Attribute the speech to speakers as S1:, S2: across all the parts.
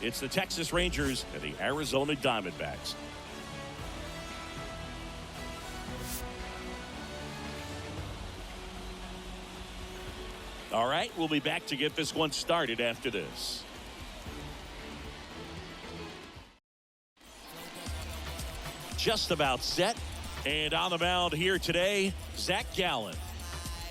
S1: It's the Texas Rangers and the Arizona Diamondbacks. All right, we'll be back to get this one started after this. Just about set. And on the mound here today, Zach Gallen.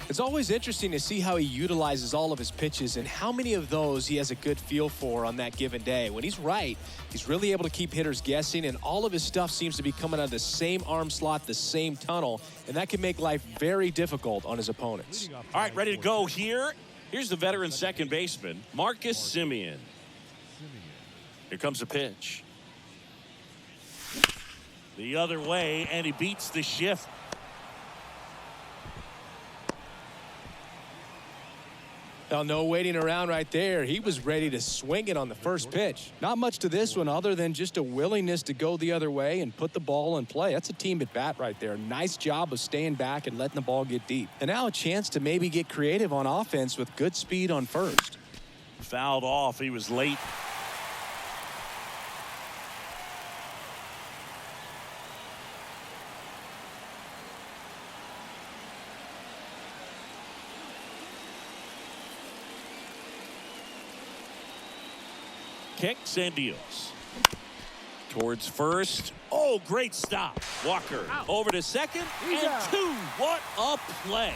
S2: It's always interesting to see how he utilizes all of his pitches and how many of those he has a good feel for on that given day. When he's right, he's really able to keep hitters guessing, and all of his stuff seems to be coming out of the same arm slot, the same tunnel, and that can make life very difficult on his opponents.
S1: All right, ready to go here. Here's the veteran second baseman, Marcus Semien. Here comes the pitch. The other way, and he beats the shift.
S2: Now, no waiting around right there. He was ready to swing it on the first pitch. Not much to this one other than just a willingness to go the other way and put the ball in play. That's a team at bat right there. Nice job of staying back and letting the ball get deep. And now a chance to maybe get creative on offense with good speed on first.
S1: Fouled off. He was late. Kicks and deals. Towards first. Oh, great stop. Walker over to second and two. What a play.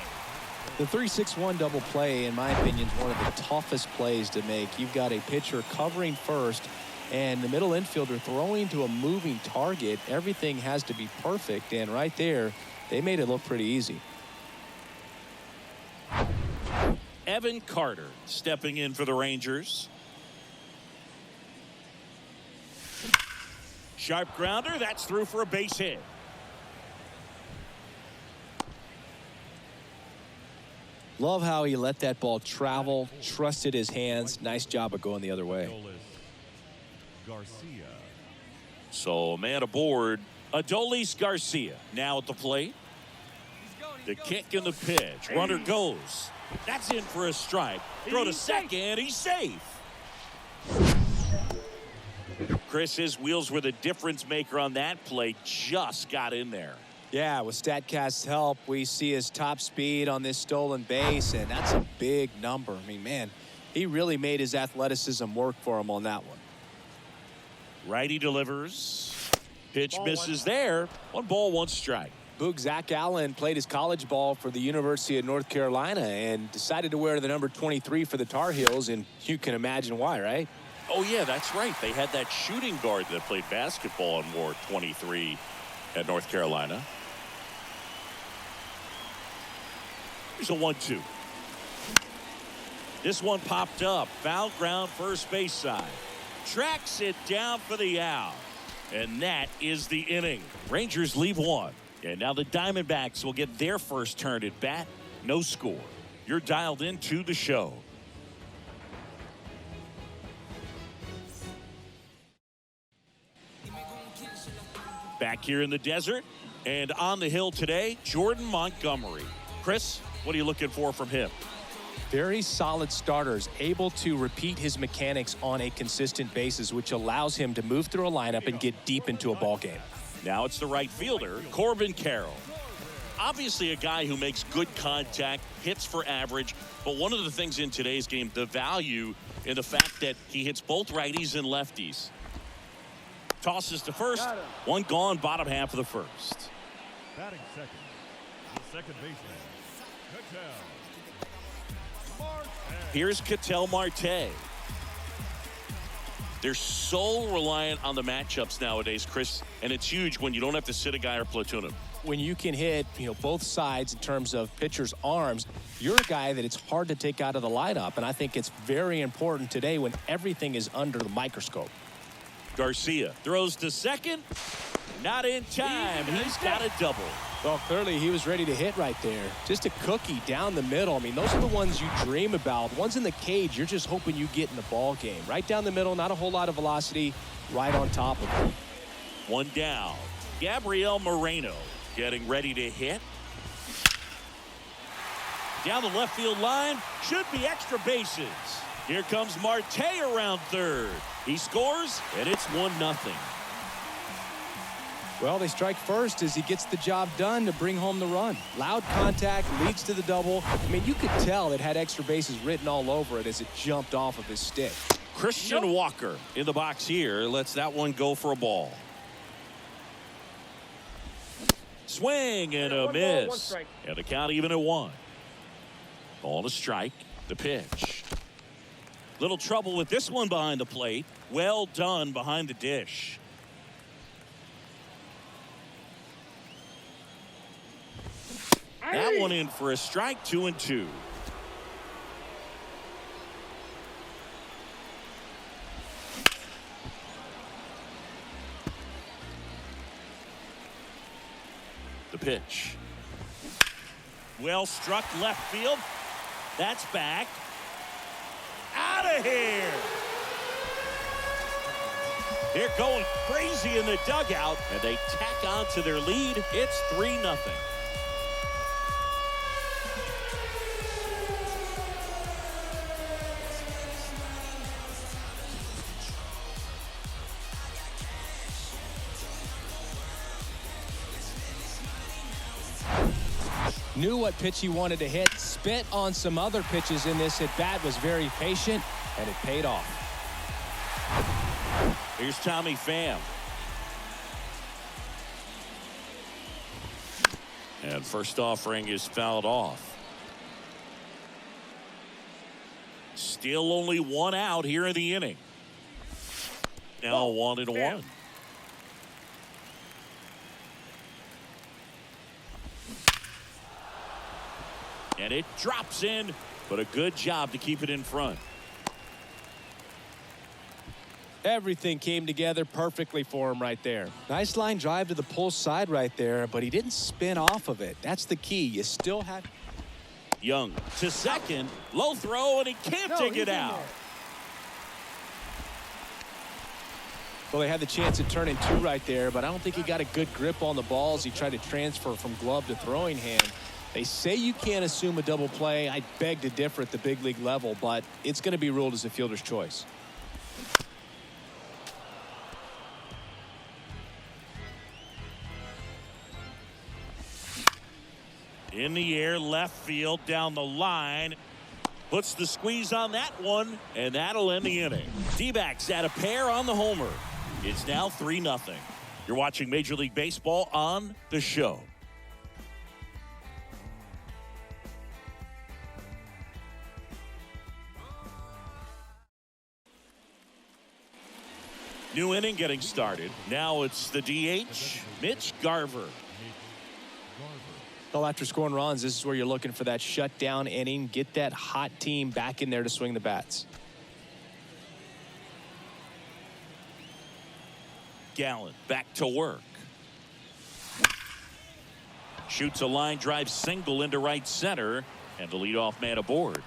S2: The 3-6-1 double play, in my opinion, is one of the toughest plays to make. You've got a pitcher covering first and the middle infielder throwing to a moving target. Everything has to be perfect, and right there, they made it look pretty easy.
S1: Evan Carter stepping in for the Rangers. Sharp grounder. That's through for a base hit.
S2: Love how he let that ball travel, trusted his hands. Nice job of going the other way.
S1: So man aboard, Adolis Garcia now at the plate. The kick and the pitch. Runner goes. That's in for a strike. Throw to second. He's safe. Chris, his wheels were the difference maker on that play. Just got in there.
S2: Yeah, with StatCast's help, we see his top speed on this stolen base, and that's a big number. I mean, man, he really made his athleticism work for him on that one.
S1: Righty delivers. Pitch misses there. 1 ball, 1 strike.
S2: Boog, Zach Allen played his college ball for the University of North Carolina and decided to wear the number 23 for the Tar Heels, and you can imagine why, right?
S1: Oh, yeah, that's right. They had that shooting guard that played basketball and wore 23 at North Carolina. Here's a 1-2. This one popped up. Foul ground, first base side. Tracks it down for the out. And that is the inning. Rangers leave 1. And now the Diamondbacks will get their first turn at bat. No score. You're dialed into the show. Back here in the desert and on the hill today, Jordan Montgomery. Chris, what are you looking for from him?
S2: Very solid starters, able to repeat his mechanics on a consistent basis, which allows him to move through a lineup and get deep into a ball game.
S1: Now it's the right fielder, Corbin Carroll. Obviously a guy who makes good contact, hits for average, but one of the things in today's game, the value in the fact that he hits both righties and lefties. Tosses to first. 1 gone, bottom half of the first.
S3: Batting second, the second baseman,
S1: Here's Ketel Marte. They're so reliant on the matchups nowadays, Chris, and it's huge when you don't have to sit a guy or platoon him.
S2: When you can hit, both sides in terms of pitchers' arms, you're a guy that it's hard to take out of the lineup, and I think it's very important today when everything is under the microscope.
S1: Garcia throws to second. Not in time. He's got a double.
S2: Well, clearly he was ready to hit right there. Just a cookie down the middle. I mean, those are the ones you dream about. Ones in the cage, you're just hoping you get in the ball game. Right down the middle, not a whole lot of velocity, right on top of it.
S1: 1 down. Gabriel Moreno getting ready to hit. Down the left field line. Should be extra bases. Here comes Marte around third. He scores, and it's 1-0.
S2: Well, they strike first as he gets the job done to bring home the run. Loud contact leads to the double. I mean, you could tell it had extra bases written all over it as it jumped off of his stick.
S1: Christian Walker in the box here lets that one go for a ball. Swing and a miss. And the count even at 1. Ball to strike. The pitch. Little trouble with this one behind the plate. Well done behind the dish. That one in for a strike. 2-2. The pitch. Well struck left field. That's back. Out of here. They're going crazy in the dugout, and they tack on to their lead. It's 3-0.
S2: Knew what pitch he wanted to hit, spit on some other pitches in this at bat, was very patient, and it paid off.
S1: Here's Tommy Pham. And first offering is fouled off. Still only 1 out here in the inning. Now 1-1. And it drops in, but a good job to keep it in front.
S2: Everything came together perfectly for him right there. Nice line drive to the pull side right there, but he didn't spin off of it. That's the key. You still have...
S1: Young to second. Low throw, and he can't dig it out.
S2: Well, they had the chance at turning 2 right there, but I don't think he got a good grip on the ball as he tried to transfer from glove to throwing hand. They say you can't assume a double play. I beg to differ at the big league level, but it's going to be ruled as a fielder's choice.
S1: In the air, left field, down the line. Puts the squeeze on that one, and that'll end the inning. D-backs add a pair on the homer. It's now 3-0. You're watching Major League Baseball on The Show. New inning getting started. Now it's the DH, Mitch Garver.
S2: Well, after scoring runs, this is where you're looking for that shutdown inning. Get that hot team back in there to swing the bats.
S1: Gallen back to work. Shoots a line drive single into right center, and the leadoff man aboard.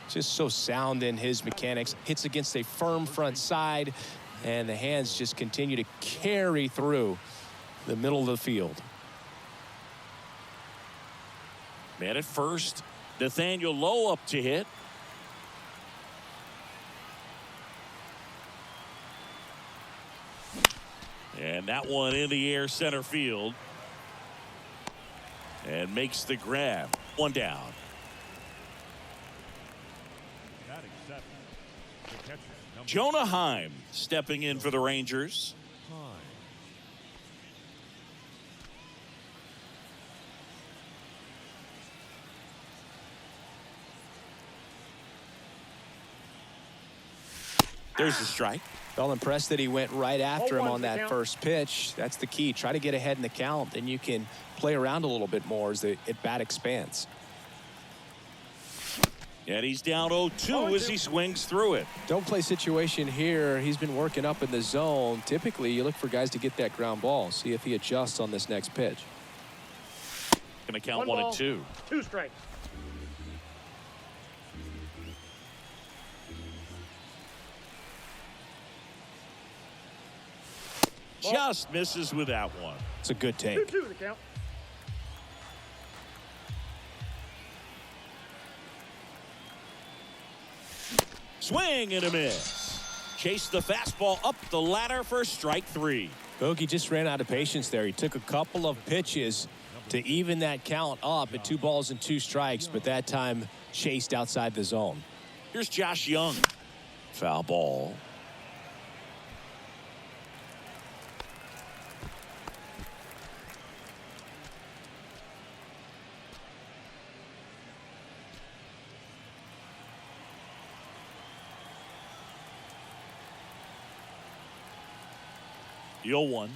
S2: Just so sound in his mechanics. Hits against a firm front side, and the hands just continue to carry through the middle of the field.
S1: Man at first, Nathaniel Lowe up to hit. And that one in the air center field. And makes the grab. 1 down. Jonah Heim stepping in for the Rangers. There's the strike.
S2: Well, impressed that he went right after him on that first pitch. That's the key. Try to get ahead in the count, then you can play around a little bit more as the at-bat expands.
S1: And he's down 0-2 as he swings through it.
S2: Don't play situation here. He's been working up in the zone. Typically, you look for guys to get that ground ball. See if he adjusts on this next pitch.
S1: Going to count 1-2.
S4: 2 strikes.
S1: Just misses with that one.
S2: It's a good take.
S4: 2-2 the count.
S1: Swing and a miss. Chased the fastball up the ladder for strike 3.
S2: Bogey just ran out of patience there. He took a couple of pitches to even that count up at 2 balls and 2 strikes, but that time chased outside the zone.
S1: Here's Josh Young. Foul ball. The 0-1.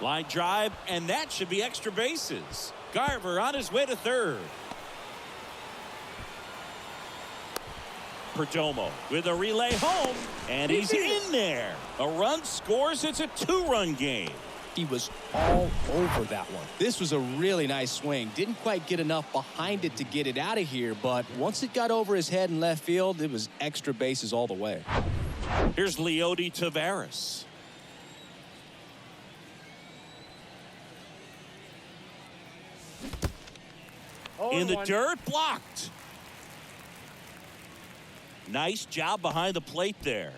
S1: Line drive, and that should be extra bases. Garver on his way to third. Perdomo with a relay home, and he's in there. A run scores. It's a 2-run game.
S2: He was all over that one. This was a really nice swing. Didn't quite get enough behind it to get it out of here, but once it got over his head in left field, it was extra bases all the way.
S1: Here's Leody Taveras. In the dirt, blocked. Nice job behind the plate there.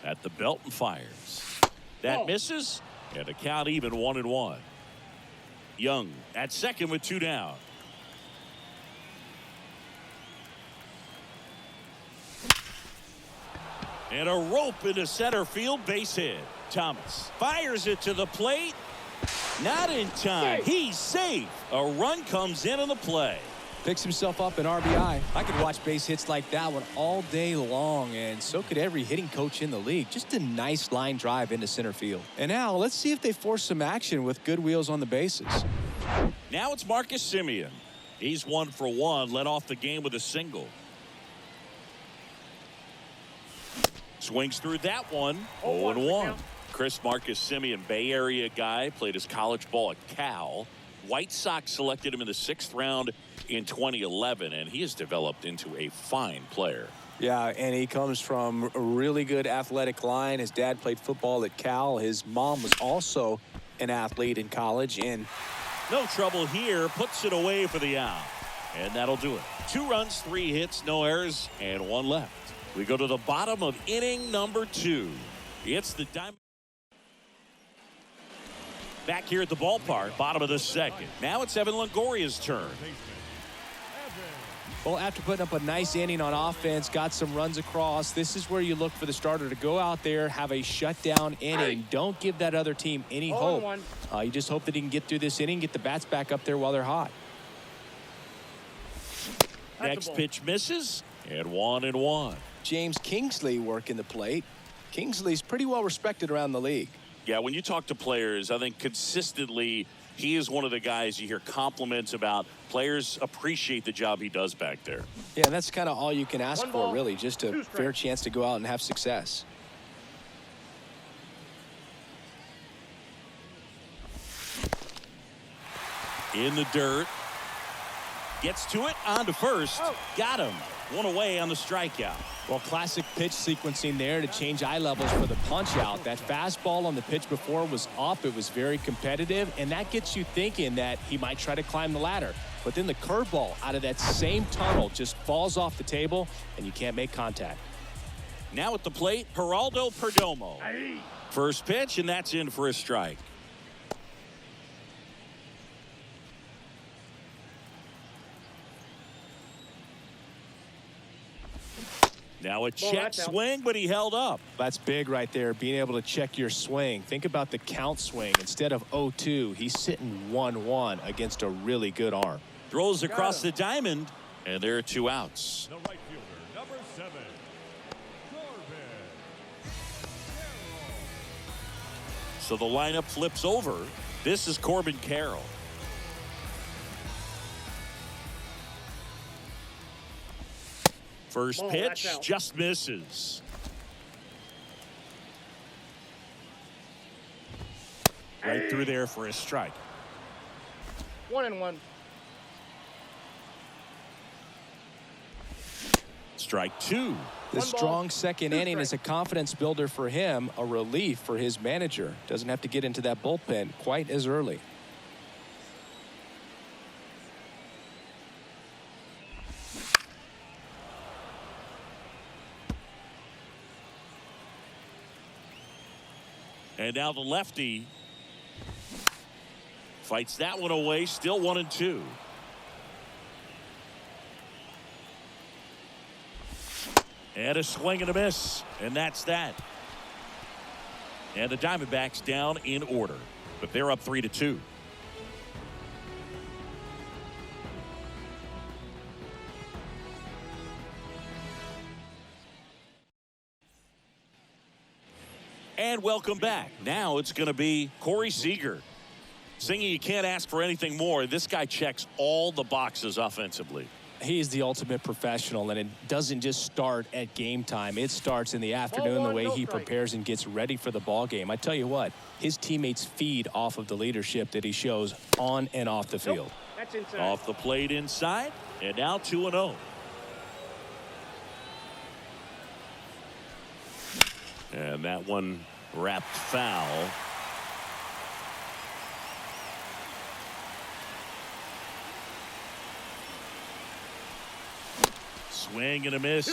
S1: At the belt and fires. That misses, and a count even 1-1. Young at second with 2 down. And a rope into center field, base hit. Thomas fires it to the plate. Not in time. He's safe. A run comes in on the play.
S2: Picks himself up an RBI. I could watch base hits like that one all day long, and so could every hitting coach in the league. Just a nice line drive into center field. And now let's see if they force some action with good wheels on the bases.
S1: Now it's Marcus Semien. He's 1 for 1, led off the game with a single. Swings through that one. 0-1. Marcus Semien, Bay Area guy, played his college ball at Cal. White Sox selected him in the 6th round in 2011, and he has developed into a fine player.
S2: Yeah, and he comes from a really good athletic line. His dad played football at Cal. His mom was also an athlete in college. And
S1: no trouble here. Puts it away for the out. And that'll do it. 2 runs, 3 hits, no errors, and 1 left. We go to the bottom of inning number 2. It's the Diamond. Back here at the ballpark, bottom of the 2nd. Now it's Evan Longoria's turn.
S2: Well, after putting up a nice inning on offense, got some runs across, this is where you look for the starter to go out there, have a shutdown inning. Don't give that other team any hope. You just hope that he can get through this inning, get the bats back up there while they're hot.
S1: Next pitch misses, and 1-1.
S2: James Kingsley working the plate. Kingsley's pretty well respected around the league.
S1: Yeah, when you talk to players, I think consistently he is one of the guys you hear compliments about. Players appreciate the job he does back there.
S2: Yeah, and that's kind of all you can ask for, really, just a fair chance to go out and have success.
S1: In the dirt. Gets to it, on to first. Got him. 1 away on the strikeout.
S2: Well, classic pitch sequencing there to change eye levels for the punch out. That fastball on the pitch before was up. It was very competitive, and that gets you thinking that he might try to climb the ladder. But then the curveball out of that same tunnel just falls off the table, and you can't make contact.
S1: Now at the plate, Geraldo Perdomo. First pitch, and that's in for a strike. Now a check swing, but he held up.
S2: That's big right there, being able to check your swing. Think about the count swing. Instead of 0-2, he's sitting 1-1 against a really good arm.
S1: Throws across the diamond, and there are 2 outs.
S3: The right fielder, number 7, Corbin.
S1: So the lineup flips over. This is Corbin Carroll. First pitch just misses. Right through there for a strike.
S4: 1-1.
S1: Strike two.
S2: The strong second inning is a confidence builder for him, a relief for his manager. Doesn't have to get into that bullpen quite as early.
S1: And now the lefty fights that one away. Still 1-2. And a swing and a miss. And that's that. And the Diamondbacks down in order. But they're up 3-2. And welcome back. Now it's going to be Corey Seager. Singing, you can't ask for anything more. This guy checks all the boxes offensively.
S2: He's the ultimate professional, and it doesn't just start at game time. It starts in the afternoon, the way he prepares and gets ready for the ball game. I tell you what, his teammates feed off of the leadership that he shows on and off the field.
S3: That's inside.
S1: Off the plate inside, and now 2-0. And that one wrapped foul. Swing and a miss.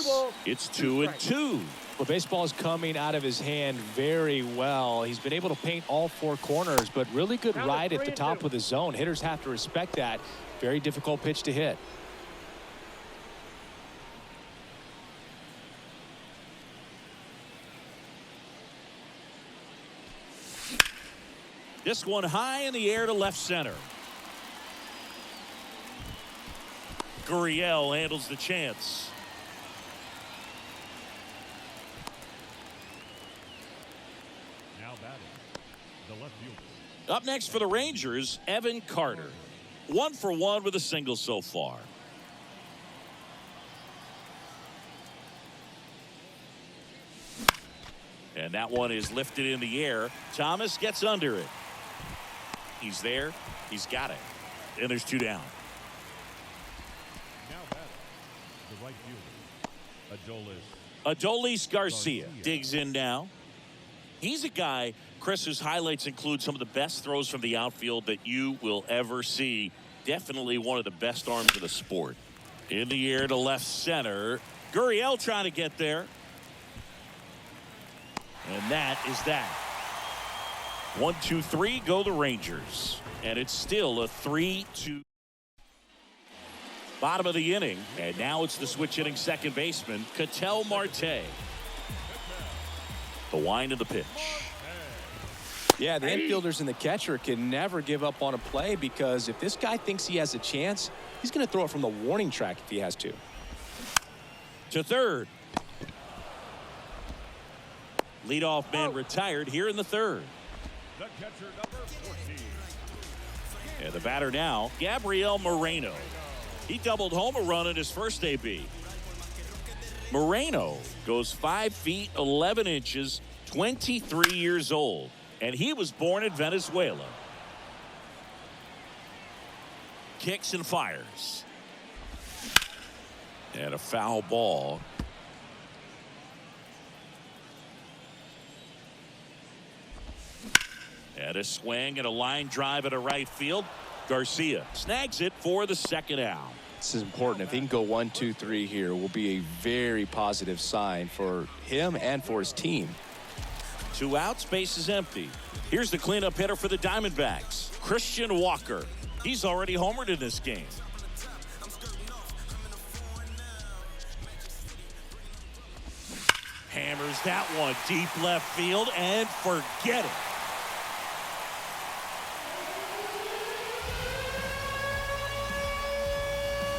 S1: It's 2-2.
S2: Well, baseball is coming out of his hand very well. He's been able to paint all four corners, but really good ride at the top of the zone. Hitters have to respect that. Very difficult pitch to hit.
S1: This one high in the air to left center. Gurriel handles the chance.
S3: Now batting, the left fielder.
S1: Up next for the Rangers, Evan Carter. 1 for 1 with a single so far. And that one is lifted in the air. Thomas gets under it. He's there. He's got it. And there's 2 down.
S3: Now batting, the right fielder.
S1: Adolis Garcia digs in now. He's a guy, Chris, whose highlights include some of the best throws from the outfield that you will ever see. Definitely one of the best arms of the sport. In the air to left center. Gurriel trying to get there. And that is that. 1, 2, 3 go the Rangers. And it's still a 3-2. Bottom of the inning. And now it's the switch hitting second baseman, Ketel Marte. The wind of the pitch.
S2: Yeah, the infielders and the catcher can never give up on a play, because if this guy thinks he has a chance, he's going to throw it from the warning track if he has to.
S1: To third. Leadoff man retired here in the third.
S3: The catcher, number 14.
S1: And the batter now, Gabriel Moreno. He doubled home a run in his first AB. Moreno goes 5 feet 11 inches, 23 years old, and he was born in Venezuela. Kicks and fires. And a foul ball. And a swing and a line drive at a right field. Garcia snags it for the second out.
S2: This is important. If he can go 1, 2, 3 here, will be a very positive sign for him and for his team.
S1: 2 outs, base is empty. Here's the cleanup hitter for the Diamondbacks, Christian Walker. He's already homered in this game. Hammers that one deep left field and forget it.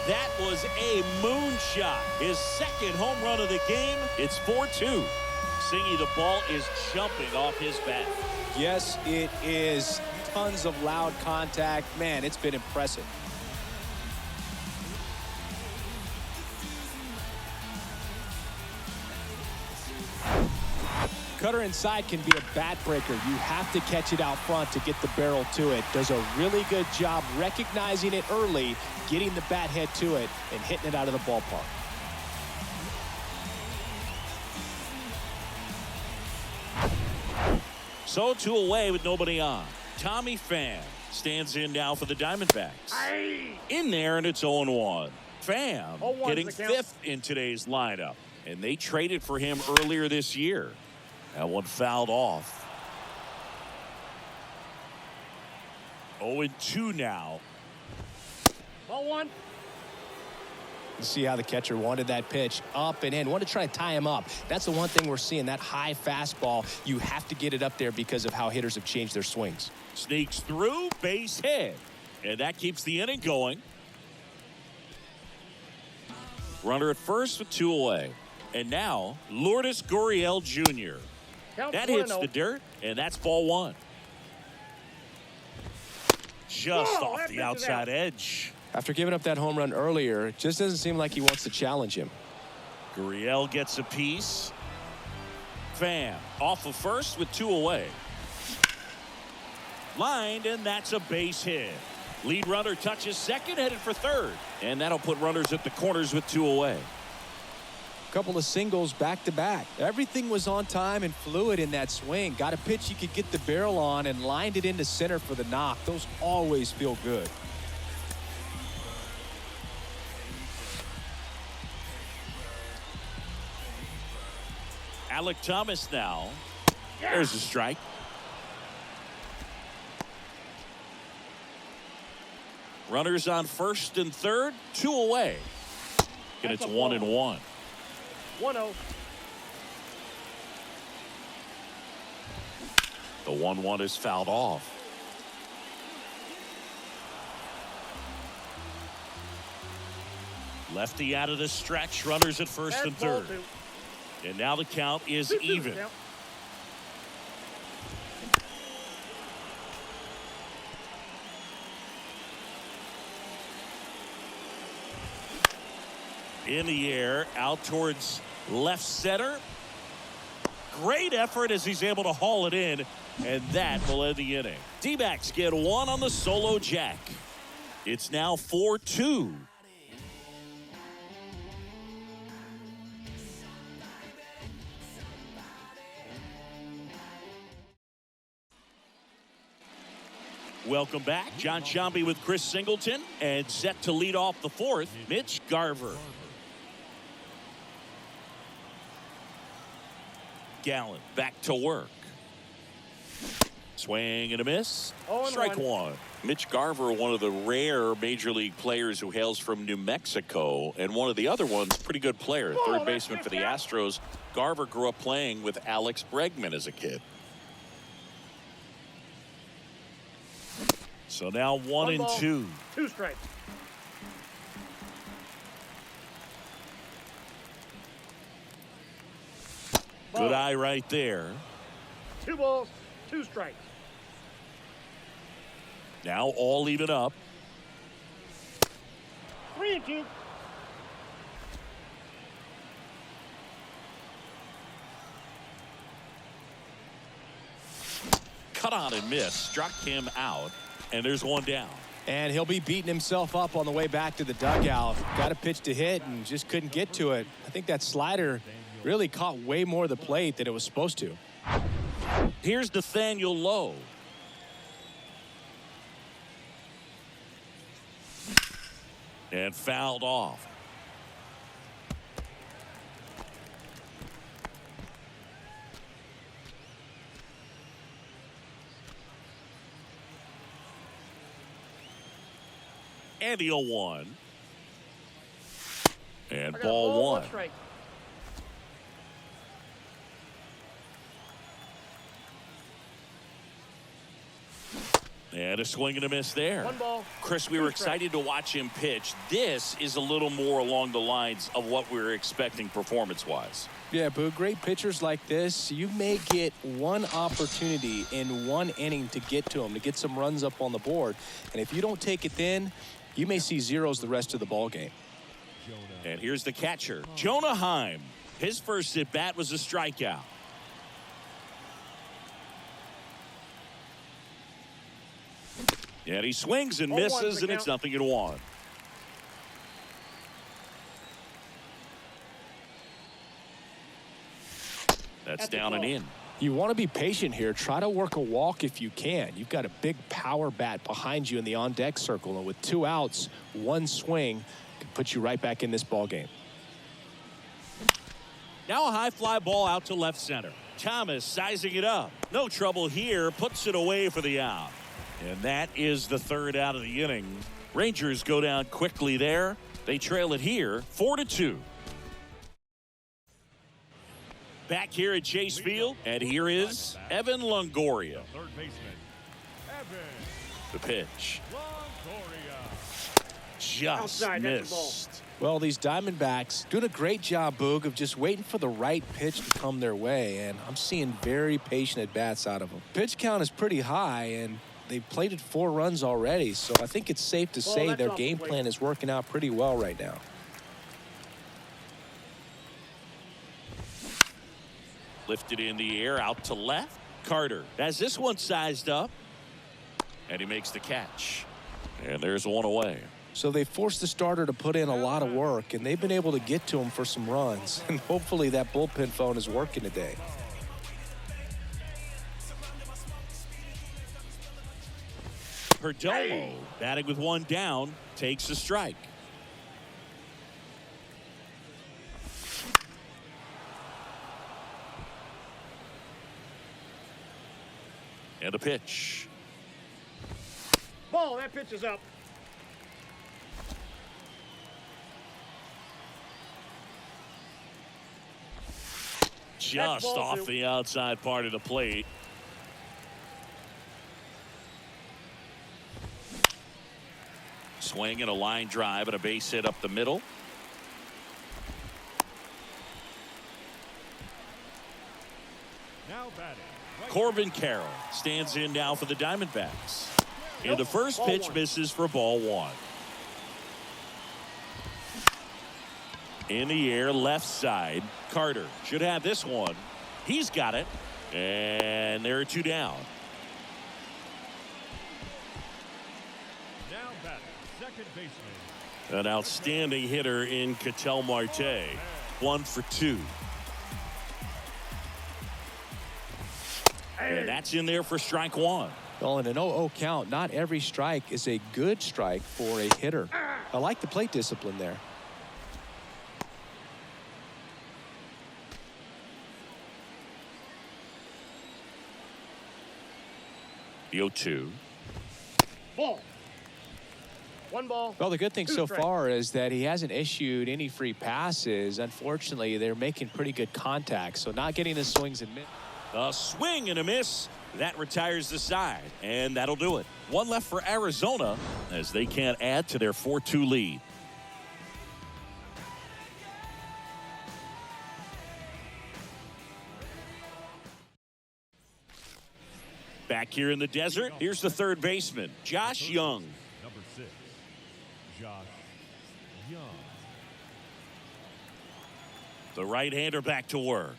S1: That was a moonshot. His second home run of the game. It's 4-2. Singy, the ball is jumping off his bat.
S2: Yes, it is. Tons of loud contact. Man, it's been impressive. Cutter inside can be a bat breaker. You have to catch it out front to get the barrel to it. Does a really good job recognizing it early, getting the bat head to it, and hitting it out of the ballpark.
S1: So 2 away with nobody on. Tommy Pham stands in now for the Diamondbacks. In there, and it's 0-1. Pham hitting 5th in today's lineup. And they traded for him earlier this year. That one fouled off. 0-2 now.
S4: Ball 1.
S2: You see how the catcher wanted that pitch up and in. Wanted to try to tie him up. That's the one thing we're seeing, that high fastball. You have to get it up there because of how hitters have changed their swings.
S1: Sneaks through, base hit. And that keeps the inning going. Runner at first with 2 away. And now, Lourdes Gurriel Jr. That hits the dirt, and that's ball 1. Just off the outside edge.
S2: After giving up that home run earlier, it just doesn't seem like he wants to challenge him.
S1: Gurriel gets a piece. Pham off of first with 2 away. Lined, and that's a base hit. Lead runner touches second, headed for third. And that'll put runners at the corners with 2 away.
S2: Couple of singles back to back. Everything was on time and fluid in that swing. Got a pitch you could get the barrel on and lined it into center for the knock. Those always feel good.
S1: Alec Thomas now. There's a strike. Runners on first and third, 2 away. And it's 1-1.
S4: 1-0.
S1: The 1-1 is fouled off. Lefty out of the stretch. Runners at first and third. And now the count is even. In the air, out towards left center. Great effort as he's able to haul it in, and that will end the inning. D-backs get 1 on the solo jack. It's now 4-2. Welcome back. John Sciambi with Chris Singleton, and set to lead off the 4th, Mitch Garver. Gallen back to work. Swing and a miss. Strike 1. Mitch Garver, one of the rare major league players who hails from New Mexico, and one of the other ones, pretty good player, third baseman for the Astros. Garver grew up playing with Alex Bregman as a kid. So now 1-2.
S4: 2 strikes.
S1: Good eye right there.
S4: 2 balls, 2 strikes.
S1: Now all even up.
S4: 3-2.
S1: Cut on and miss. Struck him out. And there's 1 down.
S2: And he'll be beating himself up on the way back to the dugout. Got a pitch to hit and just couldn't get to it. I think that slider really caught way more of the plate than it was supposed to.
S1: Here's Nathaniel Lowe. And fouled off. And the 0-1. And ball 1.
S4: Strike.
S1: And a swing and a miss there.
S4: 1 ball.
S1: Chris, we were excited to watch him pitch. This is a little more along the lines of what we were expecting performance-wise.
S2: Yeah, Boo, great pitchers like this, you may get one opportunity in one inning to get to them, to get some runs up on the board. And if you don't take it then, you may see zeros the rest of the ball game.
S1: And here's the catcher, Jonah Heim. His first at-bat was a strikeout. And he swings and misses, and it's 0-1. That's down and in.
S2: You want to be patient here. Try to work a walk if you can. You've got a big power bat behind you in the on-deck circle, and with 2 outs, 1 swing can put you right back in this ball game.
S1: Now a high fly ball out to left center. Thomas sizing it up. No trouble here. Puts it away for the out. And that is the 3rd out of the inning. Rangers go down quickly there. They trail it here 4-2. Back here at Chase Field, and here is Evan Longoria.
S3: Third baseman, Evan
S1: The pitch
S3: Longoria.
S1: just
S4: Outside, that's the ball.
S1: missed.
S2: Well, these Diamondbacks doing a great job, Boog, of just waiting for the right pitch to come their way, and I'm seeing very patient at-bats out of them. Pitch count is pretty high, and they've plated 4 runs already, so I think it's safe to say
S4: that's
S2: their
S4: off the
S2: game
S4: plate.
S2: plan is working out pretty well right now.
S1: Lifted in the air out to left. Carter has this one sized up, and he makes the catch. And there's one away.
S2: So they forced the starter to put in a lot of work, and they've been able to get to him for some runs. And hopefully that bullpen phone is working today.
S1: Perdomo batting with 1 down takes a strike. And a pitch.
S4: Ball, that pitch is up.
S1: Just
S4: ball
S1: off
S4: 2.
S1: the outside part of the plate. Swing and a line drive and a base hit up the middle.
S3: Now batting, right
S1: Corbin Carroll stands in now for the Diamondbacks. And the first
S4: Ball
S1: pitch
S4: 1.
S1: misses for ball 1. In the air, left side. Carter should have this one. He's got it. And there are 2 down.
S3: now batting, second baseman,
S1: An outstanding hitter in Ketel Marte. 1 for 2. And that's in there for strike 1.
S2: Well, in an 0-0 count, not every strike is a good strike for a hitter. I like the plate discipline there.
S1: The 0-2.
S4: Ball. 1 ball.
S2: Well, the good thing
S4: 2
S2: so
S4: strikes.
S2: far is that he hasn't issued any free passes. Unfortunately, they're making pretty good contact, so not getting the swings and misses.
S1: A swing and a miss. That retires the side, and that'll do it. 1 left for Arizona as they can't add to their 4-2 lead. Back here in the desert, here's the third baseman, Josh Young.
S3: number 6, Josh Young.
S1: The right-hander back to work.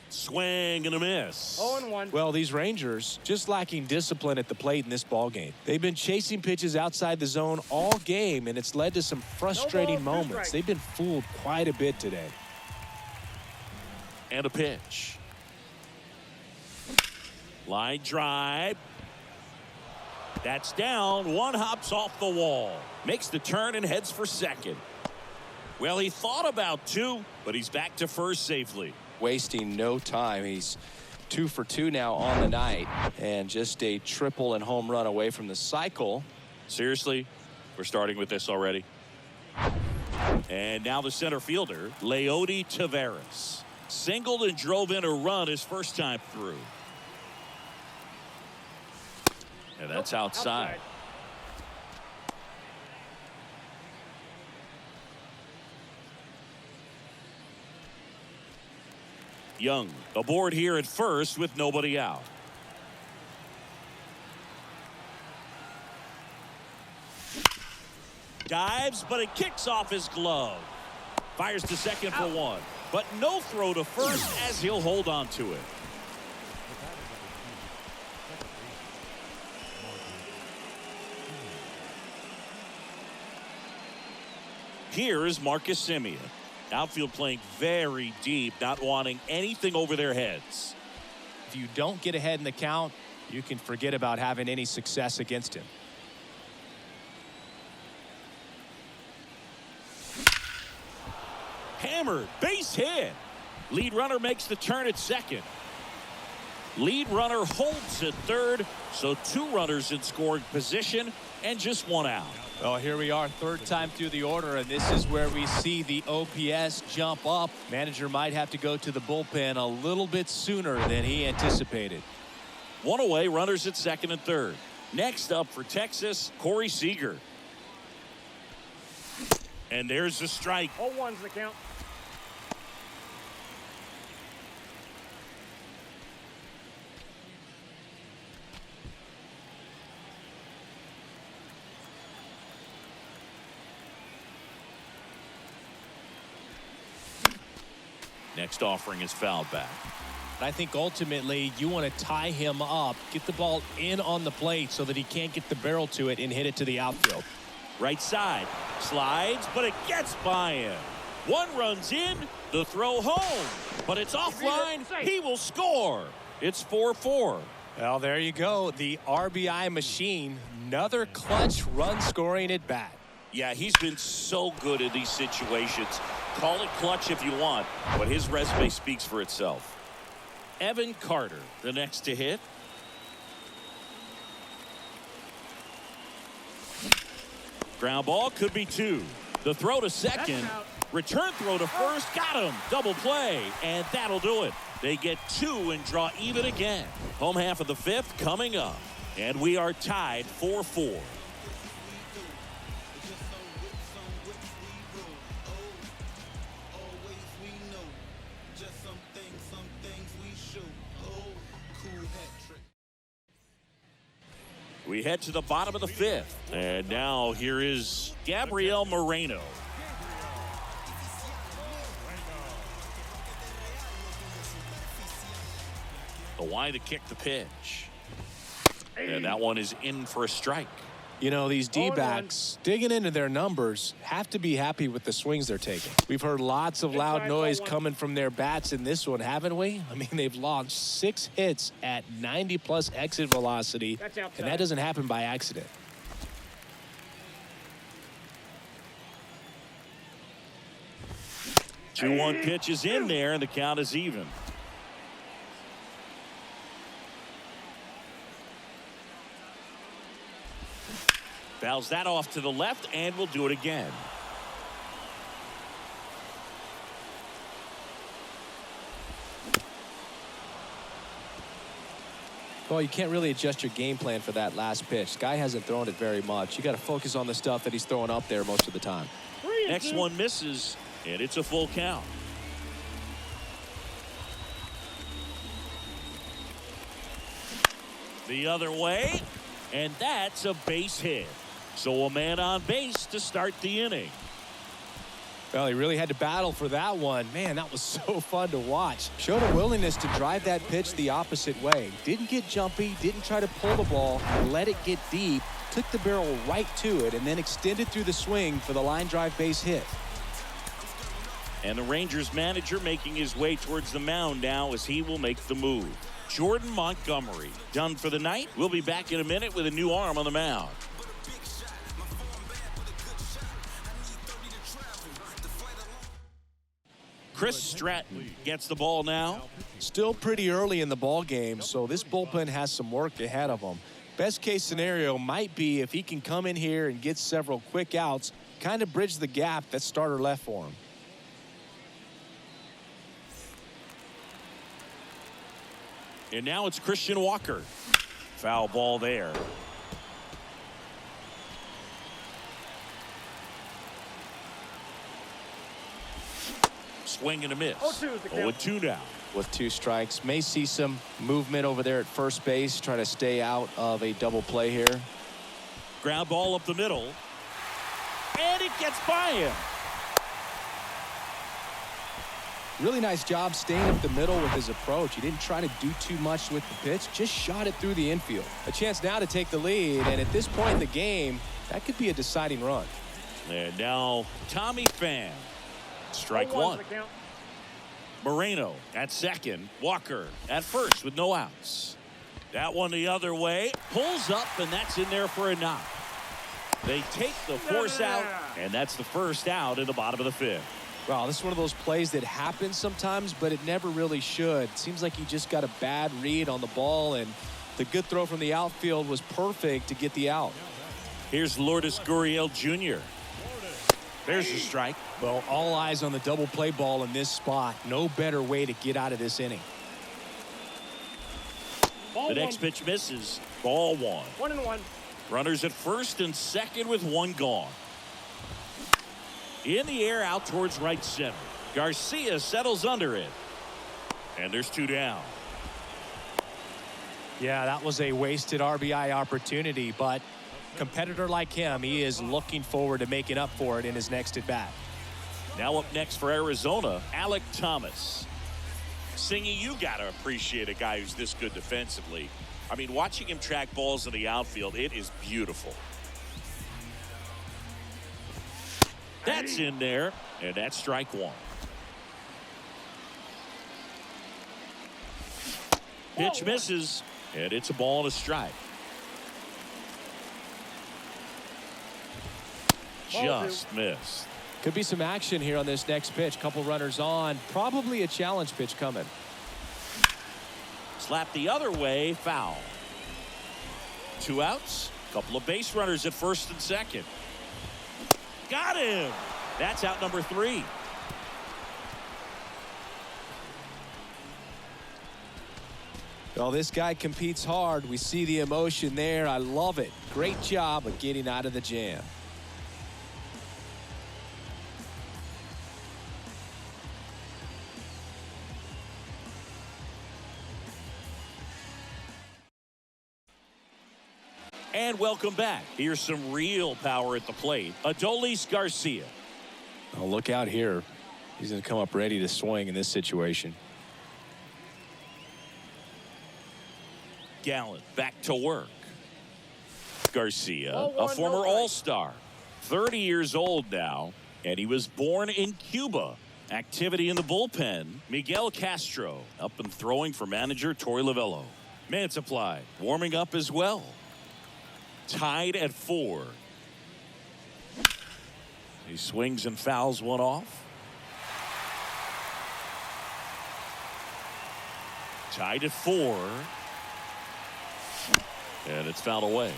S1: Swing and a miss.
S4: 0-1.
S2: Well, these Rangers just lacking discipline at the plate in this ball game. They've been chasing pitches outside the zone all game, and it's led to some frustrating
S4: No ball, 2
S2: moments.
S4: strikes.
S2: They've been fooled quite a bit today.
S1: And a pitch. Line drive. That's down. 1 hops off the wall. Makes the turn and heads for second. Well, he thought about 2, but he's back to first safely.
S2: Wasting no time. He's 2 for 2 now on the night, and just a triple and home run away from the cycle.
S1: Seriously, we're starting with this already. And now the center fielder, Leody Taveras. Singled and drove in a run his first time through. And that's outside. Young aboard here at first with nobody out. Dives, but it kicks off his glove. Fires to second for 1. But no throw to first as he'll hold on to it. Here is Marcus Semien. Outfield playing very deep, not wanting anything over their heads.
S2: If you don't get ahead in the count, you can forget about having any success against him.
S1: Hammered, base hit. Lead runner makes the turn at second. Lead runner holds at third, so 2 runners in scoring position and just 1 out.
S2: Well, here we are, third time through the order, and this is where we see the OPS jump up. Manager might have to go to the bullpen a little bit sooner than he anticipated.
S1: 1 away, runners at second and third. Next up for Texas, Corey Seager. And there's the strike.
S4: 0-1's the count.
S1: Next offering is fouled back.
S2: I think ultimately you want to tie him up, get the ball in on the plate so that he can't get the barrel to it and hit it to the outfield.
S1: Right side, slides, but it gets by him. 1 runs in, the throw home, but it's offline. He will score. It's 4-4.
S2: Well, there you go. The RBI machine, another clutch run scoring at bat.
S1: Yeah, he's been so good in these situations. Call it clutch if you want, but his resume speaks for itself. Evan Carter, the next to hit. Ground ball, could be 2. The throw to second. Return throw to first. Got him. Double play, and that'll do it. They get 2 and draw even again. Home half of the 5th coming up, and we are tied 4-4. We head to the bottom of the 5th. And now here is Gabriel Moreno. The wide to kick the pitch. And that one is in for a strike.
S2: You know, these D-backs digging into their numbers have to be happy with the swings they're taking. We've heard lots of loud noise coming from their bats in this one, haven't we? I mean, they've launched 6 hits at 90+ exit velocity, and that doesn't happen by accident.
S1: Two 2-1 pitch is in there, and the count is even. Fouls that off to the left, and we'll do it again.
S2: Well, you can't really adjust your game plan for that last pitch. Guy hasn't thrown it very much. You got to focus on the stuff that he's throwing up there most of the time.
S1: Next one misses, and it's a full count. The other way, and that's a base hit. So a man on base to start the inning.
S2: Well, he really had to battle for that one. Man, that was so fun to watch. Showed a willingness to drive that pitch the opposite way. Didn't get jumpy, didn't try to pull the ball, let it get deep, took the barrel right to it, and then extended through the swing for the line drive base hit.
S1: And the Rangers manager making his way towards the mound now as he will make the move. Jordan Montgomery done for the night. We'll be back in a minute with a new arm on the mound. Chris Stratton gets the ball now.
S2: Still pretty early in the ball game, so this bullpen has some work ahead of them. Best case scenario might be if he can come in here and get several quick outs, kind of bridge the gap that starter left for him.
S1: And now it's Christian Walker. Foul ball there. Swing and a miss. 0-2 now.
S2: With 2 strikes. May see some movement over there at first base, trying to stay out of a double play here.
S1: Ground ball up the middle. And it gets by him.
S2: Really nice job staying up the middle with his approach. He didn't try to do too much with the pitch, just shot it through the infield. A chance now to take the lead, and at this point in the game, that could be a deciding run.
S1: And now Tommy Pham. Strike
S4: 0-1
S1: one.
S4: for the count.
S1: Moreno at second. Walker at first with no outs. That one the other way. Pulls up, and that's in there for a knock. They take the force out, and that's the first out in the bottom of the fifth.
S2: Well, this is one of those plays that happens sometimes, but it never really should. Seems like he just got a bad read on the ball, and the good throw from the outfield was perfect to get the out.
S1: Here's Lourdes Gurriel Jr. There's the strike.
S2: Well, all eyes on the double play ball in this spot. No better way to get out of this inning.
S4: Ball
S1: The
S4: one.
S1: next pitch misses. Ball one.
S4: 1-1.
S1: Runners at first and second with one gone. In the air out towards right center. Garcia settles under it. And there's two down.
S2: Yeah, that was a wasted RBI opportunity, but competitor like him, he is looking forward to making up for it in his next at bat.
S1: Now up next for Arizona, Alek Thomas. Singy, you got to appreciate a guy who's this good defensively. I mean, watching him track balls in the outfield, it is beautiful. That's in there, and that's strike one. Pitch misses, and it's a ball and a strike. Just missed.
S2: Could be some action here on this next pitch. Couple runners on. Probably a challenge pitch coming.
S1: Slap the other way, foul. Two outs, couple of base runners at first and second. Got him. That's out number 3.
S2: Well, this guy competes hard. We see the emotion there. I love it. Great job of getting out of the jam.
S1: And welcome back. Here's some real power at the plate. Adolis Garcia.
S2: Oh, look out here. He's going to come up ready to swing in this situation.
S1: Gallant back to work. Garcia,
S4: Ball
S1: a
S4: one,
S1: former
S4: no strike.
S1: All-Star. 30 years old now, and he was born in Cuba. Activity in the bullpen. Miguel Castro up and throwing for manager Torey Lovello. Mantiply warming up as well. Tied at 4. He swings and fouls one off. Tied at 4. And it's fouled away.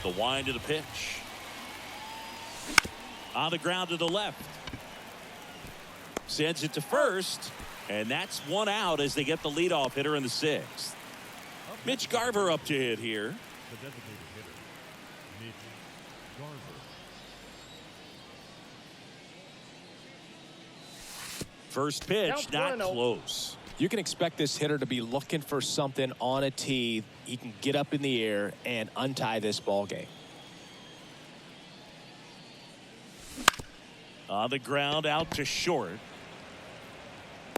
S1: The wind of the pitch. On the ground to the left. Sends it to first. And that's one out as they get the leadoff hitter in the 6th. Mitch Garver up to hit here.
S3: The designated hitter, Mitch Garver.
S1: First pitch,
S4: Count
S1: not
S4: 1-0.
S1: close.
S2: You can expect this hitter to be looking for something on a tee. He can get up in the air and untie this ball game.
S1: On the ground out to short.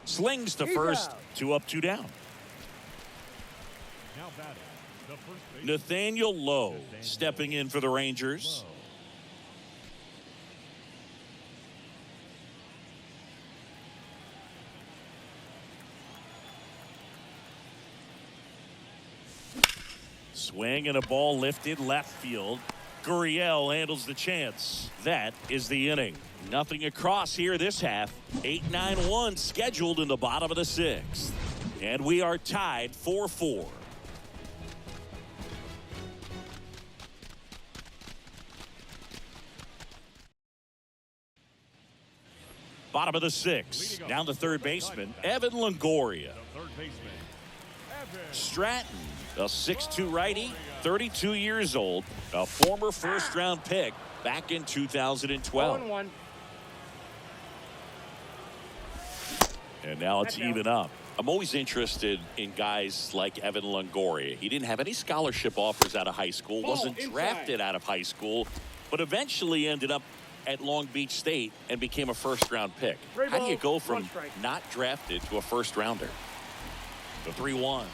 S1: Slings to
S4: He's
S1: first.
S4: out.
S1: 2 up, 2 down.
S3: Now batting, the first baseman,
S1: Nathaniel Lowe stepping in for the Rangers.
S3: Lowe.
S1: Swing and a ball lifted left field. Gurriel handles the chance. That is the inning. Nothing across here this half. 8-9-1 scheduled in the bottom of the 6th. And we are tied 4-4. Bottom of the 6th. Down to third baseman, Evan Longoria.
S3: The third baseman, Evan.
S1: Stratton, a 6'2 righty, 32 years old, a former first-round pick back in 2012.
S4: 1-1.
S1: And now it's even up. I'm always interested in guys like Evan Longoria. He didn't have any scholarship offers out of high school, wasn't
S4: inside.
S1: drafted out of high school, but eventually ended up at Long Beach State and became a first-round pick.
S4: Three
S1: How do you
S4: balls,
S1: go
S4: one
S1: from
S4: strike.
S1: not drafted to a first-rounder? The 3-1.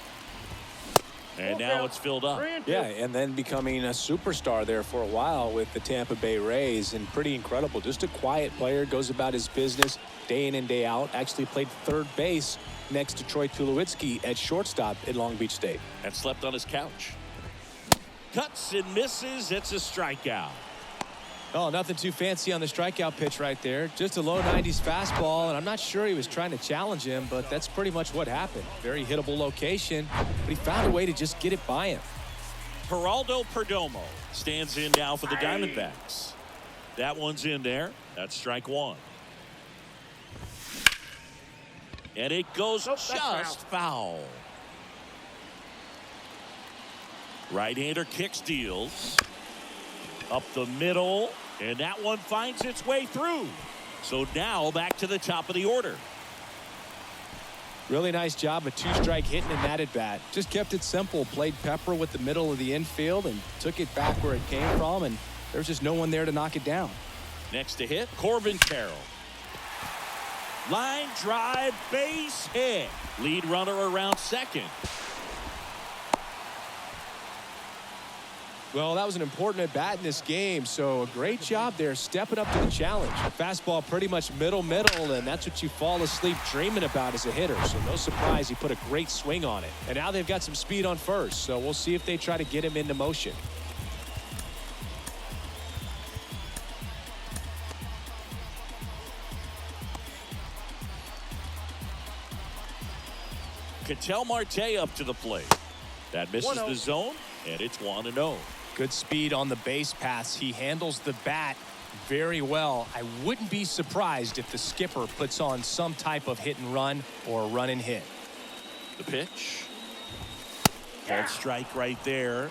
S1: And now it's filled up.
S4: 3-2.
S2: Yeah, and then becoming a superstar there for a while with the Tampa Bay Rays, and pretty incredible. Just a quiet player, goes about his business day in and day out. Actually played third base next to Troy Tulowitzki at shortstop at Long Beach State.
S1: And slept on his couch. Cuts and misses. It's a strikeout.
S2: Oh, nothing too fancy on the strikeout pitch right there. Just a low 90s fastball, and I'm not sure he was trying to challenge him, but that's pretty much what happened. Very hittable location, but he found a way to just get it by him.
S1: Geraldo Perdomo stands in now for the Diamondbacks. That one's in there. That's strike one. And it goes just foul. Right-hander kicks, deals. Up the middle, and that one finds its way through. So now back to the top of the order.
S2: Really nice job, a two-strike hitting in that at-bat. Just kept it simple, played pepper with the middle of the infield and took it back where it came from, and there's just no one there to knock it down.
S1: Next to hit, Corbin Carroll. Line drive, base hit. Lead runner around second.
S2: Well, that was an important at-bat in this game, so a great job there stepping up to the challenge. Fastball pretty much middle, and that's what you fall asleep dreaming about as a hitter, so no surprise he put a great swing on it. And now they've got some speed on first, so we'll see if they try to get him into motion.
S1: Ketel Marte up to the plate. That misses the zone, and it's 1-0.
S2: Good speed on the base paths. He handles the bat very well. I wouldn't be surprised if the skipper puts on some type of hit and run or run and hit.
S1: The pitch. Called strike right there.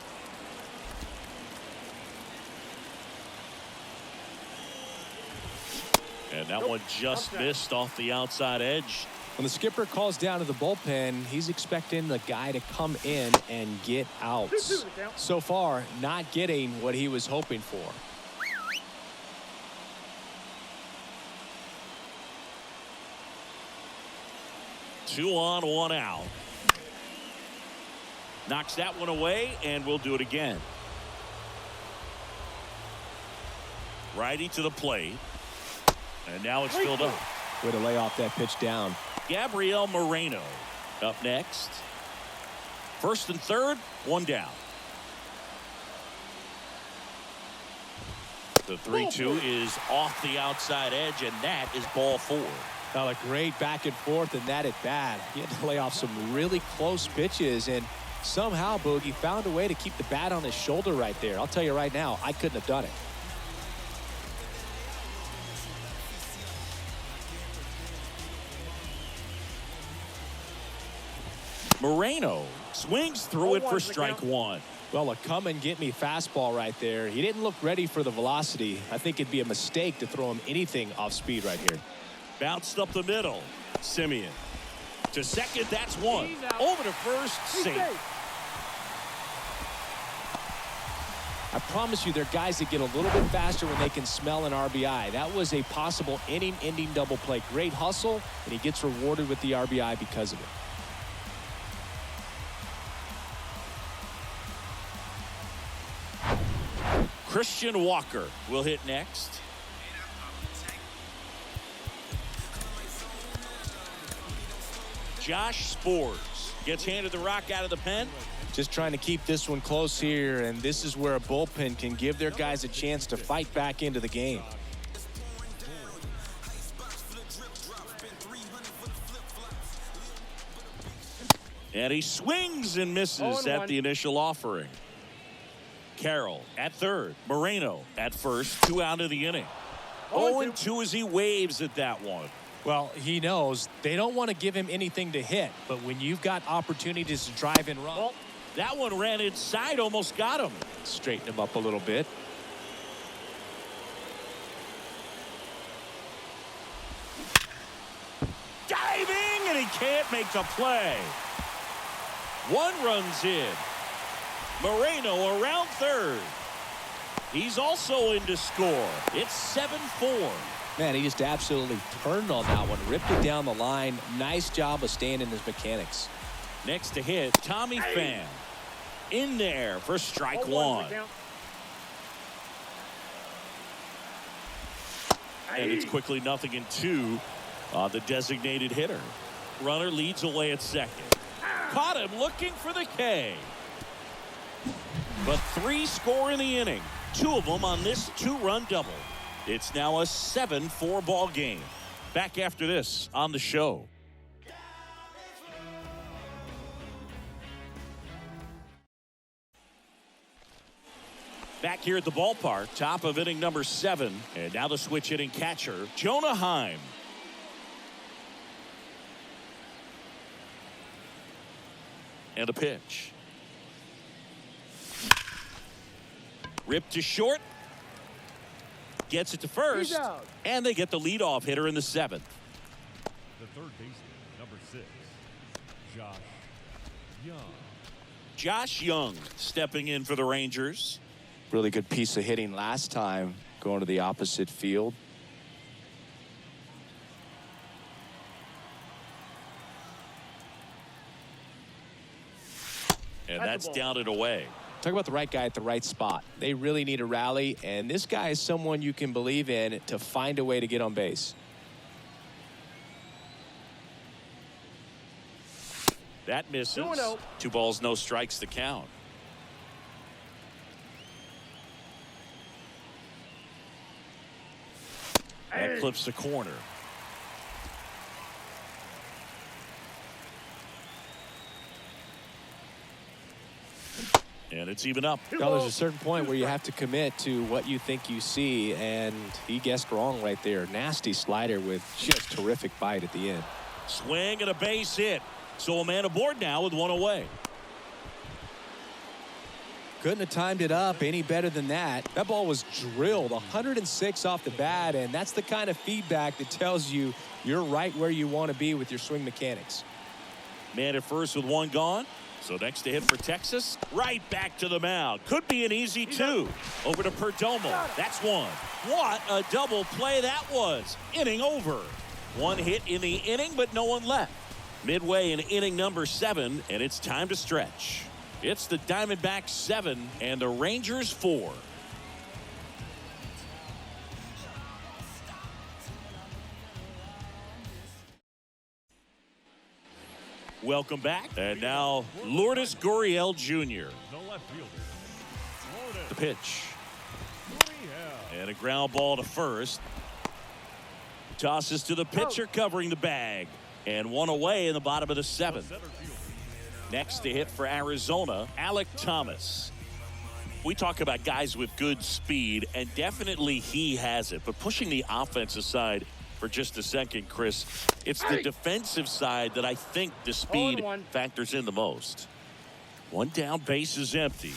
S1: And that one just missed off the outside edge.
S2: When the skipper calls down to the bullpen, he's expecting the guy to come in and get outs. So far, not getting what he was hoping for.
S1: Two on, one out. Knocks that one away, and we'll do it again. Righty to the plate. And now it's filled up.
S2: Way to lay off that pitch down.
S1: Gabriel Moreno up next. First and third, one down. The 3-2 is off the outside edge, and that is ball four.
S2: Now a great back and forth in that at bat. He had to lay off some really close pitches, and somehow Boogie found a way to keep the bat on his shoulder right there. I'll tell you right now, I couldn't have done it.
S1: Moreno swings through it for strike one.
S2: Well, a come and get me fastball right there. He didn't look ready for the velocity. I think it'd be a mistake to throw him anything off speed right here.
S1: Bounced up the middle. Simeon to second. That's one. Over to first. Safe.
S2: I promise you, they're guys that get a little bit faster when they can smell an RBI. That was a possible inning-ending double play. Great hustle, and he gets rewarded with the RBI because of it.
S1: Christian Walker will hit next. Josh Spores gets handed the rock out of the pen.
S2: Just trying to keep this one close here, and this is where a bullpen can give their guys a chance to fight back into the game.
S1: And he swings and misses at the initial offering. Carroll at third. Moreno at first. 2 out of the inning. 0-2 as he waves at that one.
S2: Well, he knows they don't want to give him anything to hit, but when you've got opportunities to drive and run.
S1: Well, that one ran inside, almost got him.
S2: Straighten him up a little bit.
S1: Diving, and he can't make the play. One runs in. Moreno around third. He's also in to score. It's 7-4.
S2: Man, he just absolutely turned on that one. Ripped it down the line. Nice job of staying in his mechanics.
S1: Next to hit, Tommy Pham. In there for strike
S4: 0-1
S1: one.
S4: the count.
S1: And it's quickly 0-2 on the designated hitter. Runner leads away at second. Caught him looking for the K. But 3 score in the inning. 2 of them on this 2-run double. It's now a 7-4 ball game. Back after this on the show. Back here at the ballpark, top of inning number 7. And now the switch hitting catcher, Jonah Heim. And a pitch. Ripped to short. Gets it to first. And they get the leadoff hitter in the 7th.
S3: The third baseman, number 6, Josh Young.
S1: Josh Young stepping in for the Rangers.
S2: Really good piece of hitting last time going to the opposite field.
S1: And that's down and away.
S2: Talk about the right guy at the right spot. They really need a rally, and this guy is someone you can believe in to find a way to get on base.
S1: That misses.
S4: 2-0.
S1: 2 balls, no strikes to count. That clips the corner. And it's even up.
S2: Now, there's a certain point where you have to commit to what you think you see, and he guessed wrong right there. Nasty slider with just terrific bite at the end.
S1: Swing and a base hit. So a man aboard now with 1 away.
S2: Couldn't have timed it up any better than that. That ball was drilled 106 off the bat, and that's the kind of feedback that tells you you're right where you want to be with your swing mechanics.
S1: Man at first with 1 gone. So next to hit for Texas, right back to the mound. Could be an easy 2. Over to Perdomo. That's 1. What a double play that was. Inning over. 1 hit in the inning, but no one left. Midway in inning number 7, and it's time to stretch. It's the Diamondbacks 7 and the Rangers 4. Welcome back. And now Lourdes Gurriel Jr.
S3: The left fielder,
S1: The pitch.
S3: Gurriel.
S1: And a ground ball to first. Tosses to the pitcher covering the bag. And 1 away in the bottom of the 7th.
S3: Center fielder,
S1: Next to hit for Arizona, Alec Thomas. We talk about guys with good speed, and definitely he has it. But pushing the offense aside for just a second, Chris, it's the defensive side that I think the speed
S4: 0-1.
S1: factors in the most. 1 down, base is empty.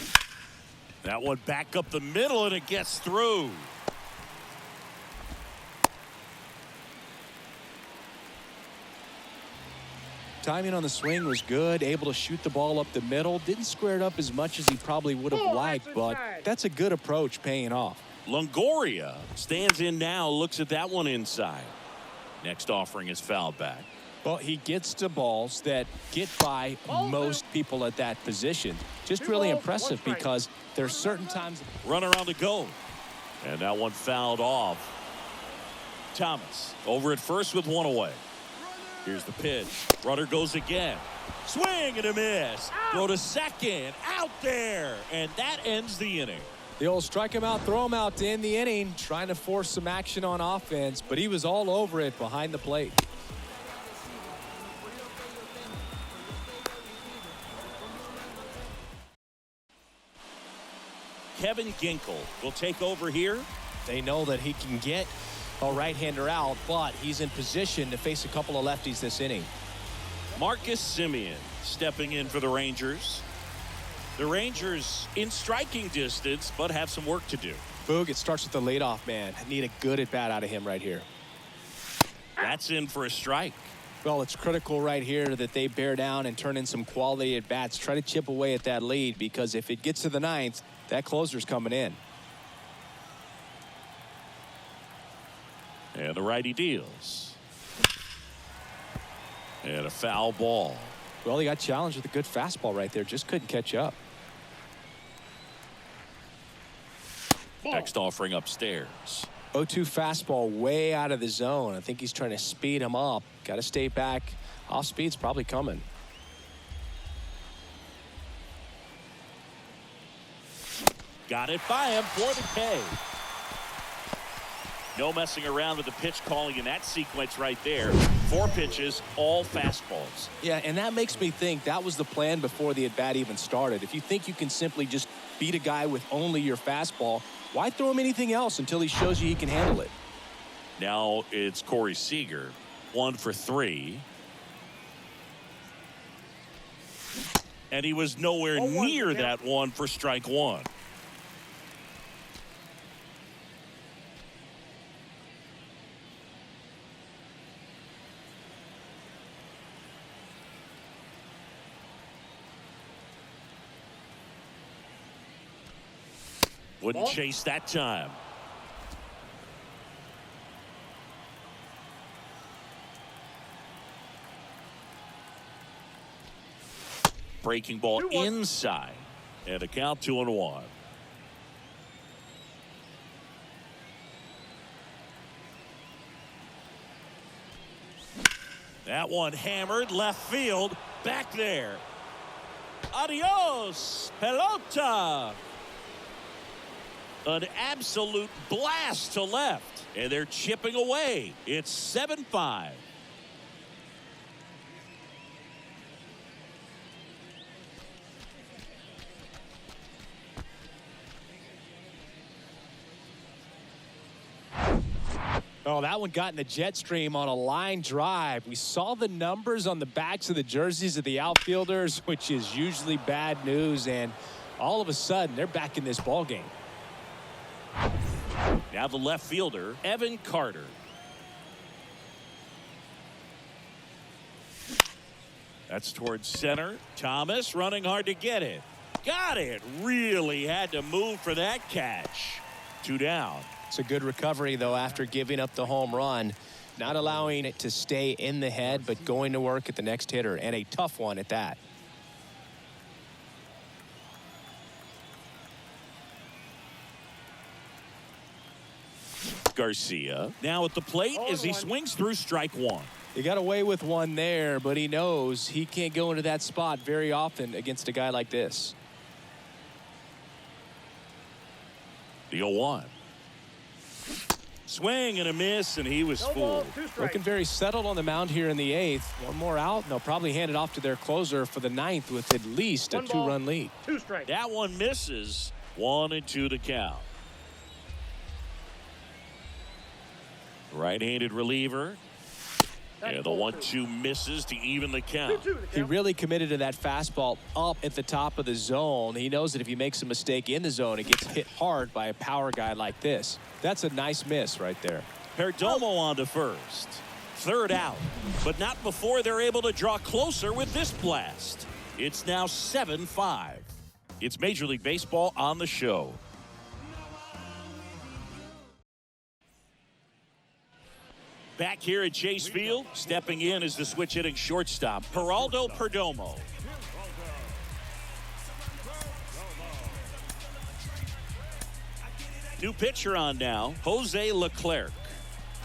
S1: That one back up the middle, and it gets through.
S2: Timing on the swing was good, able to shoot the ball up the middle. Didn't square it up as much as he probably would have liked, but that's a good approach paying off.
S1: Longoria stands in now, looks at that one inside. Next offering is fouled back.
S2: Well, he gets to balls that get by most people at that position. Just really impressive because there's certain times.
S1: Runner on the go. And that one fouled off. Thomas over at first with 1 away. Here's the pitch. Runner goes again. Swing and a miss. Throw to second. Out there. And that ends the inning.
S2: The old strike him out, throw him out to end the inning, trying to force some action on offense, but he was all over it behind the plate.
S1: Kevin Ginkel will take over here.
S2: They know that he can get a right-hander out, but he's in position to face a couple of lefties this inning.
S1: Marcus Semien stepping in for the Rangers. The Rangers in striking distance, but have some work to do.
S2: Boog, it starts with the leadoff man. Need a good at-bat out of him right here.
S1: That's in for a strike.
S2: Well, it's critical right here that they bear down and turn in some quality at-bats. Try to chip away at that lead, because if it gets to the 9th, that closer's coming in.
S1: And the righty deals. And a foul ball.
S2: Well, he got challenged with a good fastball right there. Just couldn't catch up.
S1: Next offering upstairs.
S2: 0-2 fastball way out of the zone. I think he's trying to speed him up. Got to stay back. Off speed's probably coming.
S1: Got it by him for the K. No messing around with the pitch calling in that sequence right there. 4 pitches, all fastballs.
S2: Yeah, and that makes me think that was the plan before the at-bat even started. If you think you can simply just beat a guy with only your fastball, why throw him anything else until he shows you he can handle it?
S1: Now it's Corey Seager. 1 for 3. And he was nowhere near that one for strike 1. Wouldn't chase that time. Breaking ball inside. And a count 2-1. That one hammered left field. Back there. Adios, pelota. An absolute blast to left. And they're chipping away. It's 7-5.
S2: Oh, that one got in the jet stream on a line drive. We saw the numbers on the backs of the jerseys of the outfielders, which is usually bad news. And all of a sudden, they're back in this ball game.
S1: Now the left fielder, Evan Carter. That's towards center. Thomas running hard to get it. Got it. Really had to move for that catch. 2 down.
S2: It's a good recovery, though, after giving up the home run. Not allowing it to stay in the head, but going to work at the next hitter, and a tough one at that.
S1: Garcia now at the plate as he swings through strike 1.
S2: He got away with one there, but he knows he can't go into that spot very often against a guy like this.
S1: The 0-1. Swing and a miss, and he was fooled.
S2: Looking very settled on the mound here in the 8th. One more out, and they'll probably hand it off to their closer for the 9th with at least a 2-run lead.
S4: 2 strikes.
S1: That one misses. 1-2 to count. Right-handed reliever. Yeah, the 1-2 misses to even the count.
S2: He really committed to that fastball up at the top of the zone. He knows that if he makes a mistake in the zone, it gets hit hard by a power guy like this. That's a nice miss right there.
S1: Perdomo on to first. 3rd out, but not before they're able to draw closer with this blast. It's now 7-5. It's Major League Baseball on the show. Back here at Chase Field, stepping in is the switch hitting shortstop, Geraldo Perdomo. New pitcher on now, Jose Leclerc.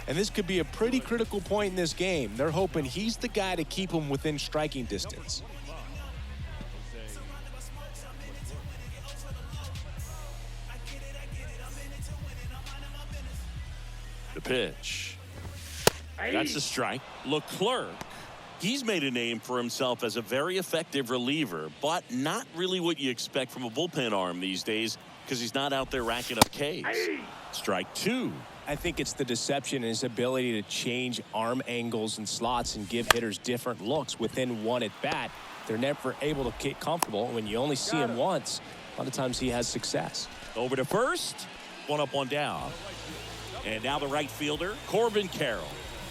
S2: And this could be a pretty critical point in this game. They're hoping he's the guy to keep them within striking distance.
S1: The pitch. That's a strike. Leclerc, he's made a name for himself as a very effective reliever, but not really what you expect from a bullpen arm these days because he's not out there racking up Ks. Strike 2.
S2: I think it's the deception and his ability to change arm angles and slots and give hitters different looks within one at bat. They're never able to get comfortable. When you only see him once, a lot of times he has success.
S1: Over to first. 1 up, 1 down. And now the right fielder, Corbin Carroll.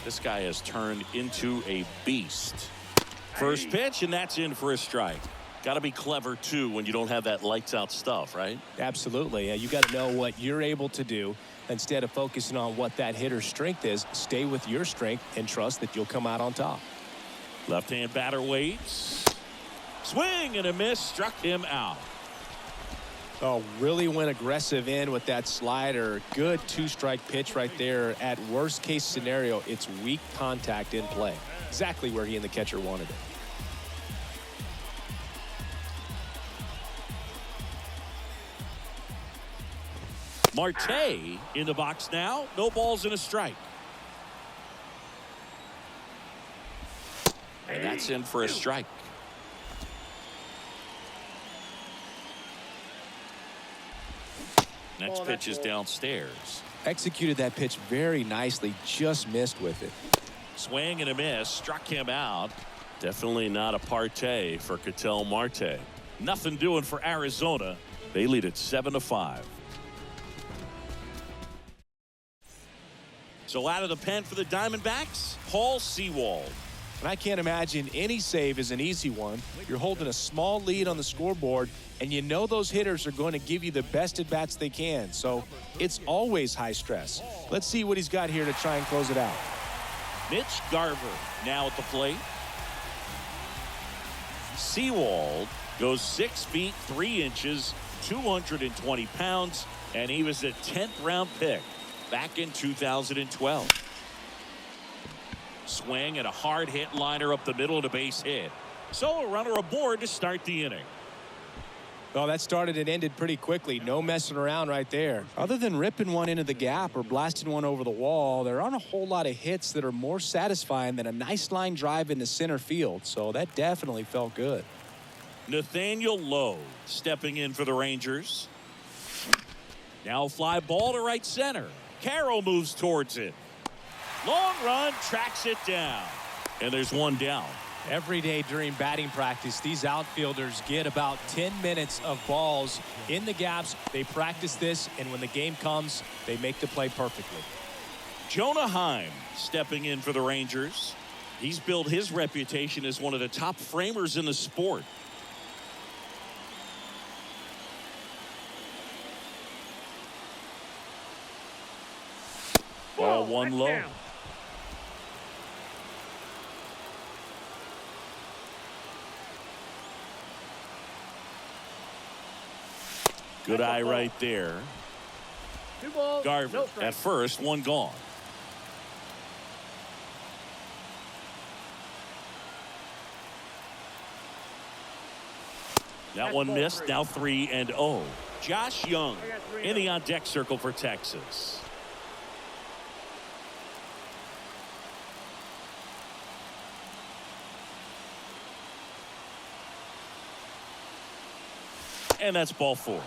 S1: This guy has turned into a beast. First pitch, and that's in for a strike. Got to be clever, too, when you don't have that lights-out stuff, right?
S2: Absolutely. You got to know what you're able to do. Instead of focusing on what that hitter's strength is, stay with your strength and trust that you'll come out on top.
S1: Left-hand batter waits. Swing and a miss, struck him out.
S2: Oh, really went aggressive in with that slider. Good two-strike pitch right there. At worst case scenario, it's weak contact in play. Exactly where he and the catcher wanted it.
S1: Marte in the box now. No balls and a strike. And that's in for a strike. Next pitch is downstairs.
S2: Executed that pitch very nicely, just missed with it.
S1: Swing and a miss, struck him out. Definitely not a partay for Ketel Marte. Nothing doing for Arizona. They lead at 7-5. So out of the pen for the Diamondbacks, Paul Sewald.
S2: And I can't imagine any save is an easy one. You're holding a small lead on the scoreboard, and you know those hitters are going to give you the best at-bats they can. So it's always high stress. Let's see what he's got here to try and close it out.
S1: Mitch Garver now at the plate. Sewald goes 6 feet 3 inches, 220 pounds, and he was a 10th round pick back in 2012. Swing and a hard hit liner up the middle of the base hit. So a runner aboard to start the inning.
S2: Well, that started and ended pretty quickly. No messing around right there. Other than ripping one into the gap or blasting one over the wall, there aren't a whole lot of hits that are more satisfying than a nice line drive into center field. So that definitely felt good.
S1: Nathaniel Lowe stepping in for the Rangers. Now a fly ball to right center. Carroll moves towards it. Long run, tracks it down. And there's one down.
S2: Every day during batting practice, these outfielders get about 10 minutes of balls in the gaps. They practice this, and when the game comes, they make the play perfectly.
S1: Jonah Heim stepping in for the Rangers. He's built his reputation as one of the top framers in the sport. Ball one low. Good eye right there.
S4: 2 balls,
S1: Garver
S4: no strike.
S1: at first, one gone. That one missed. Now 3-0. Josh Young in the on deck circle for Texas. And that's ball 4.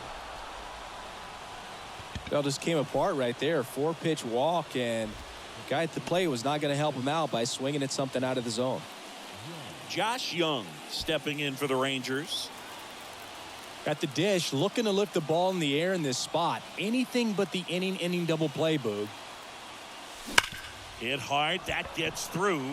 S2: Well, just came apart right there. 4-pitch walk, and the guy at the plate was not going to help him out by swinging at something out of the zone.
S1: Josh Young stepping in for the Rangers.
S2: At the dish, looking to lift the ball in the air in this spot. Anything but the inning double play, Boog.
S1: Hit hard. That gets through.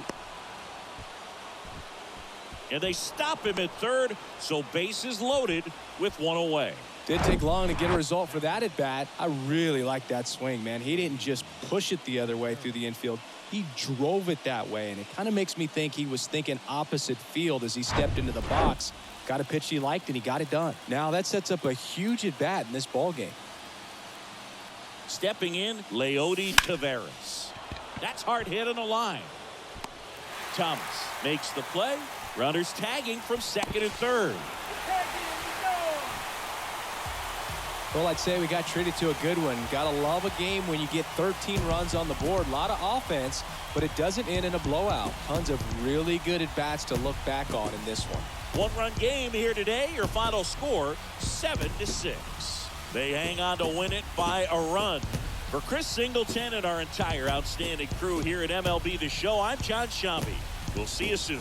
S1: And they stop him at third, so bases loaded with one away.
S2: Didn't take long to get a result for that at bat. I really like that swing, man. He didn't just push it the other way through the infield. He drove it that way, and it kind of makes me think he was thinking opposite field as he stepped into the box. Got a pitch he liked, and he got it done. Now that sets up a huge at bat in this ball game.
S1: Stepping in, Leody Taveras. That's hard hit on the line. Thomas makes the play. Runners tagging from second and third.
S2: Well, I'd say we got treated to a good one. Gotta love a game when you get 13 runs on the board. A lot of offense, but it doesn't end in a blowout. Tons of really good at-bats to look back on in this one.
S1: One-run game here today. Your final score, 7-6. They hang on to win it by a run. For Chris Singleton and our entire outstanding crew here at MLB The Show, I'm John Shambi. We'll see you soon.